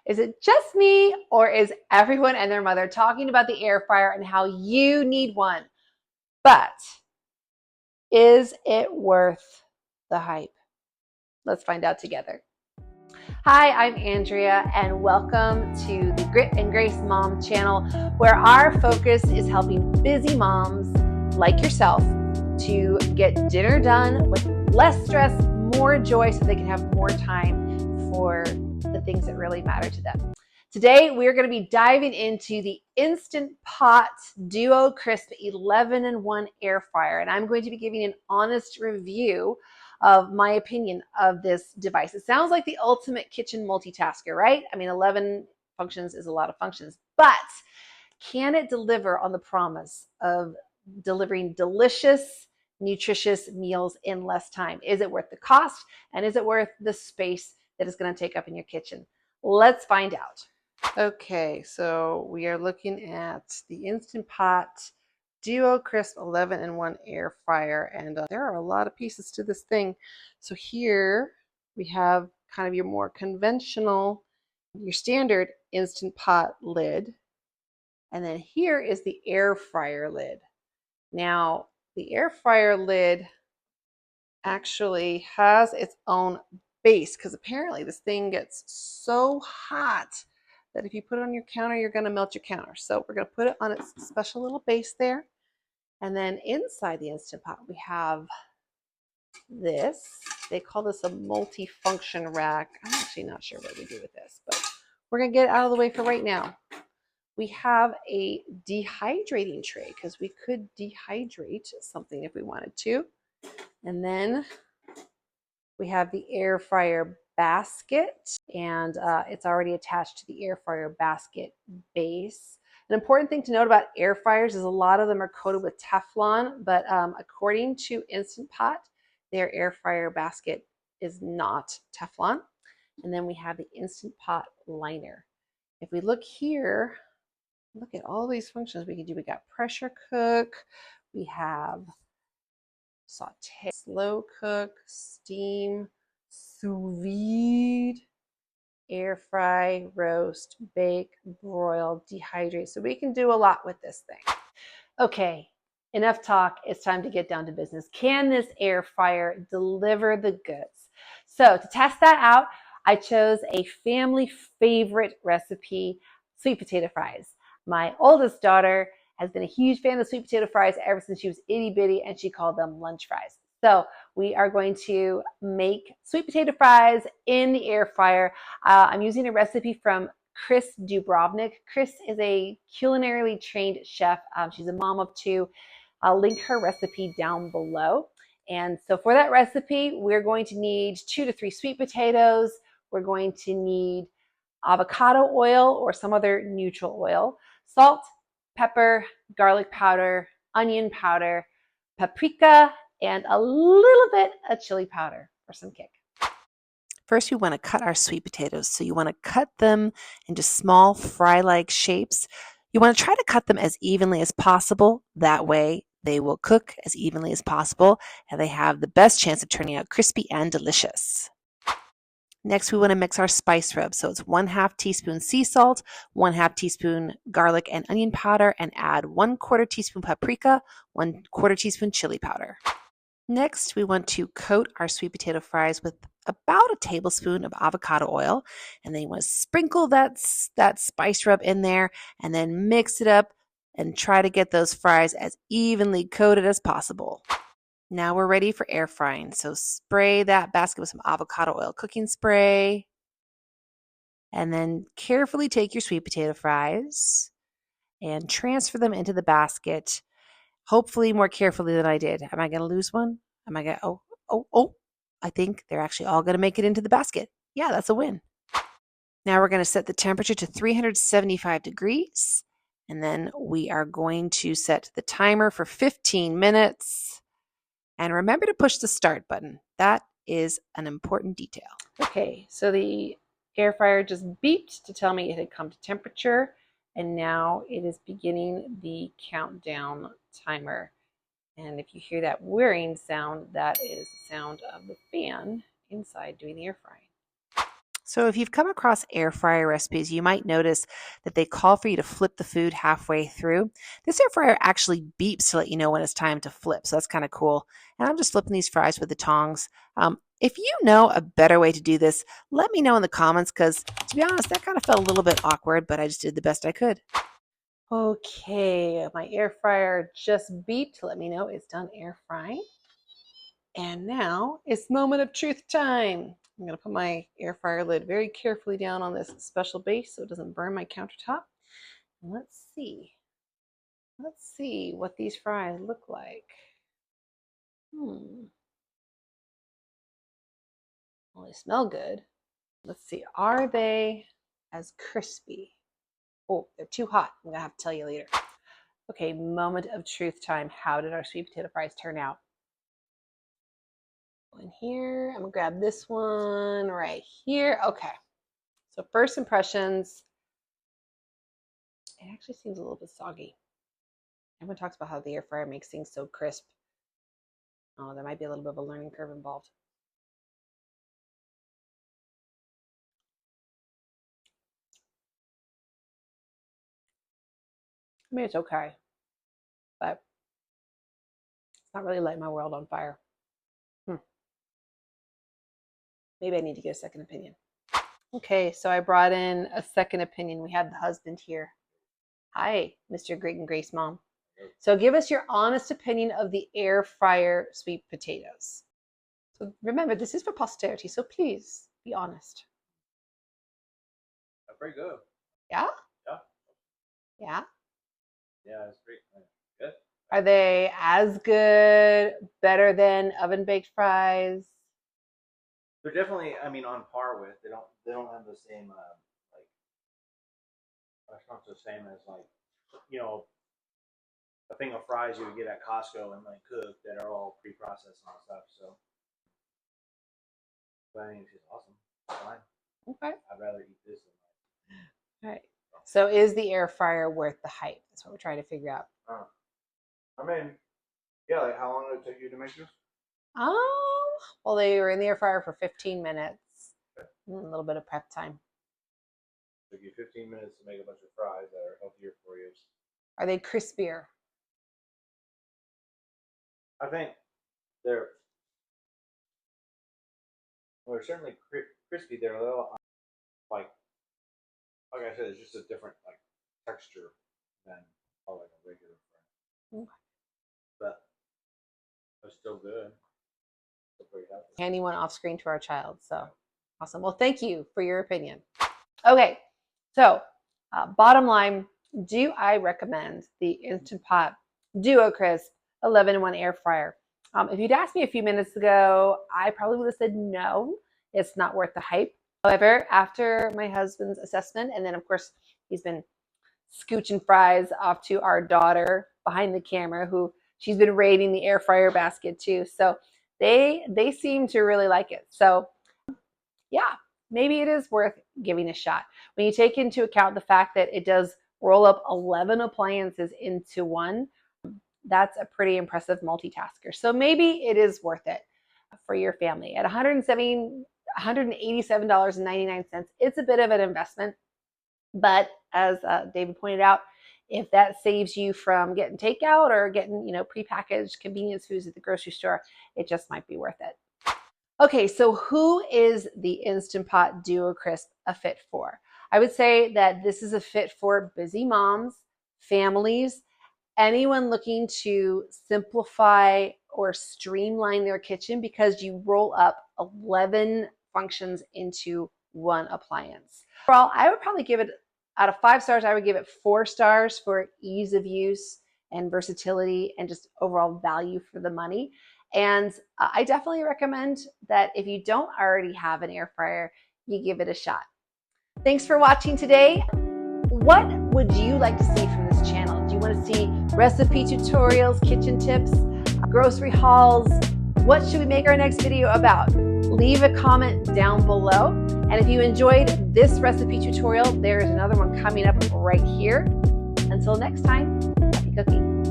Is it just me, or is everyone and their mother talking about the air fryer and how you need one? But is it worth the hype? Let's find out together. Hi, I'm Andrea, and welcome to the Grit and Grace Mom channel, where our focus is helping busy moms like yourself to get dinner done with less stress, more joy, so they can have more time for the things that really matter to them. Today, we're going to be diving into the InstantPot Duo Crisp 11-in-1 Air Fryer, and I'm going to be giving an honest review of my opinion of this device. It sounds like the ultimate kitchen multitasker, right? I mean, 11 functions is a lot of functions, but can it deliver on the promise of delivering delicious, nutritious meals in less time? Is it worth the cost? And is it worth the space that it's going to take up in your kitchen? Let's find out. Okay, so we are looking at the InstantPot Duo Crisp 11-in-1 Air Fryer, and there are a lot of pieces to this thing. So here we have kind of your more conventional, your standard Instant Pot lid, and then here is the air fryer lid. Now, the air fryer lid actually has its own base, because apparently this thing gets so hot that if you put it on your counter, you're going to melt your counter. So we're going to put it on its special little base there. And then inside the Instant Pot, we have this. They call this a multi-function rack. I'm actually not sure what we do with this, but we're going to get it out of the way for right now. We have a dehydrating tray, because we could dehydrate something if we wanted to. And then we have the air fryer basket, and it's already attached to the air fryer basket base. An important thing to note about air fryers is a lot of them are coated with Teflon, but according to Instant Pot, their air fryer basket is not Teflon. And then we have the Instant Pot liner. If we look here, look at all these functions we can do. We got pressure cook, we have saute, slow cook, steam, sous vide, air fry, roast, bake, broil, dehydrate. So we can do a lot with this thing. Okay, enough talk. It's time to get down to business. Can this air fryer deliver the goods? So to test that out, I chose a family favorite recipe, sweet potato fries. My oldest daughter has been a huge fan of sweet potato fries ever since she was itty bitty, and she called them lunch fries. So we are going to make sweet potato fries in the air fryer. I'm using a recipe from Chris Dubrovnik. Chris is a culinarily trained chef. She's a mom of two. I'll link her recipe down below. And so for that recipe, we're going to need 2 to 3 sweet potatoes. We're going to need avocado oil or some other neutral oil, salt, pepper, garlic powder, onion powder, paprika, and a little bit of chili powder for some kick. First, we want to cut our sweet potatoes. So you want to cut them into small fry-like shapes. You want to try to cut them as evenly as possible. That way, they will cook as evenly as possible, and they have the best chance of turning out crispy and delicious. Next, we want to mix our spice rub. So it's 1/2 teaspoon sea salt, 1/2 teaspoon garlic and onion powder, and add 1/4 teaspoon paprika, 1/4 teaspoon chili powder. Next, we want to coat our sweet potato fries with about a tablespoon of avocado oil, and then you want to sprinkle that spice rub in there, and then mix it up and try to get those fries as evenly coated as possible. Now we're ready for air frying. So spray that basket with some avocado oil cooking spray, and then carefully take your sweet potato fries and transfer them into the basket. Hopefully more carefully than I did. Am I going to lose one? Am I going to, I think they're actually all going to make it into the basket. Yeah, that's a win. Now we're going to set the temperature to 375 degrees, and then we are going to set the timer for 15 minutes. And remember to push the start button. That is an important detail. Okay, so the air fryer just beeped to tell me it had come to temperature, and now it is beginning the countdown timer. And if you hear that whirring sound, that is the sound of the fan inside doing the air frying. So if you've come across air fryer recipes, you might notice that they call for you to flip the food halfway through. This air fryer actually beeps to let you know when it's time to flip, so that's kind of cool. And I'm just flipping these fries with the tongs. If you know a better way to do this, let me know in the comments because, to be honest, that kind of felt a little bit awkward, but I just did the best I could. Okay, my air fryer just beeped to let me know it's done air frying. And now it's moment of truth time. I'm going to put my air fryer lid very carefully down on this special base so it doesn't burn my countertop. And let's see what these fries look like. Well, they smell good. Let's see, are they as crispy? Oh, they're too hot. I'm going to have to tell you later. Okay, moment of truth time. How did our sweet potato fries turn out? In here, I'm gonna grab this one right here. Okay, so first impressions, it actually seems a little bit soggy. Everyone talks about how the air fryer makes things so crisp. Oh, there might be a little bit of a learning curve involved. I mean, it's okay, but it's not really lighting my world on fire. Maybe I need to get a second opinion. Okay, so I brought in a second opinion. We have the husband here. Hi, Mr. Great and Grace Mom. So give us your honest opinion of the air fryer sweet potatoes. So remember, this is for posterity, so please be honest. They're pretty good. Yeah? Yeah. Yeah? Yeah, it's pretty good. Are they as good, better than oven-baked fries? They're definitely, I mean, on par with. They don't have the same like. It's not the same as like, a thing of fries you would get at Costco and like cooked that are all pre-processed and stuff. So, but I mean, it's awesome. It's fine. Okay. I'd rather eat this than All right. So is the air fryer worth the hype? That's what we're trying to figure out. I mean, yeah. Like, how long did it take you to make this? Well, they were in the air fryer for 15 minutes. Okay. A little bit of prep time. It took you 15 minutes to make a bunch of fries that are healthier for you. Are they crispier? I think they're certainly crispy. They're a little like I said, it's just a different like texture than like a regular fry. Okay. But it's still good. Handing one off screen to our child. So awesome. Well, thank you for your opinion. Okay, so bottom line, do I recommend the InstantPot Duo Crisp 11-in-1 air fryer? If you'd asked me a few minutes ago, I probably would have said no, it's not worth the hype. However, after my husband's assessment, and then of course he's been scooching fries off to our daughter behind the camera, who she's been raiding the air fryer basket too. So they seem to really like it. So yeah, maybe it is worth giving a shot. When you take into account the fact that it does roll up 11 appliances into one, that's a pretty impressive multitasker. So maybe it is worth it for your family. At $187.99, it's a bit of an investment. But as David pointed out, if that saves you from getting takeout or getting, prepackaged convenience foods at the grocery store, it just might be worth it. Okay, so who is the InstantPot Duo Crisp a fit for? I would say that this is a fit for busy moms, families, anyone looking to simplify or streamline their kitchen because you roll up 11 functions into one appliance. Overall, I would probably give it, out of 5 stars, I would give it 4 stars for ease of use and versatility and just overall value for the money. And I definitely recommend that if you don't already have an air fryer, you give it a shot. Thanks for watching today. What would you like to see from this channel? Do you want to see recipe tutorials, kitchen tips, grocery hauls? What should we make our next video about? Leave a comment down below. And if you enjoyed this recipe tutorial, there's another one coming up right here. Until next time, happy cooking.